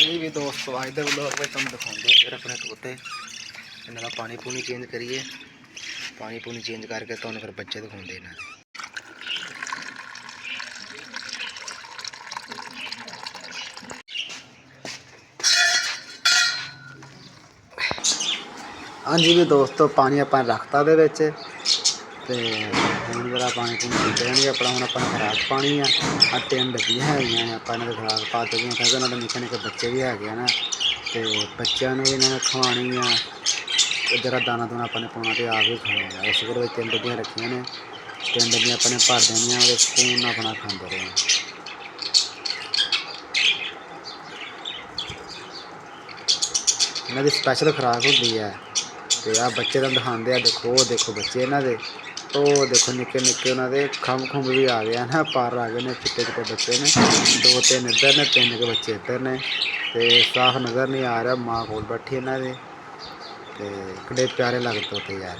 जी भी दोस्तों अज के ब्लॉग में तुम दिखाते फिर अपने तोते इन्हों का पानी पूनी चेंज करिए। पानी पूनी चेंज करके तो फिर बच्चे दिखाते इन्होंने। हाँ जी भी दोस्तों पानी अपन रखता दे हूँ जरा पानी पूनी पीते रहेंगे अपना। हूँ अपना खराक पानी है 3 डब्बियाँ है अपन खराक पा चुके हैं क्योंकि उन्होंने निक्के निक्के बच्चे भी है ना तो बच्चों ने भी इन्होंने खवानी है। जरा दाना दूना अपने पाना तो आप ही खाना है। इस घर 3 डब्बियाँ रखिया ने 3 डब्बियाँ अपने भर देनिया और सुकून अपना खाते रहे। इन्हों की स्पैशल खुराक होंगी है तो आ बच्चे तुम दिखाते हैं। देखो वो देखो बच्चे इन्हों के तो देखो निक्के निक्के उन्होंने खंभ खुंभ भी आ गया ना पर आ गए ने चिट्टे चिट्टे बच्चे ने 2-3 इधर ने 3 के बच्चे इधर ने तो साफ नज़र नहीं आ रहा। माँ को बैठी इन्हों के कितने प्यारे लगते होते यार।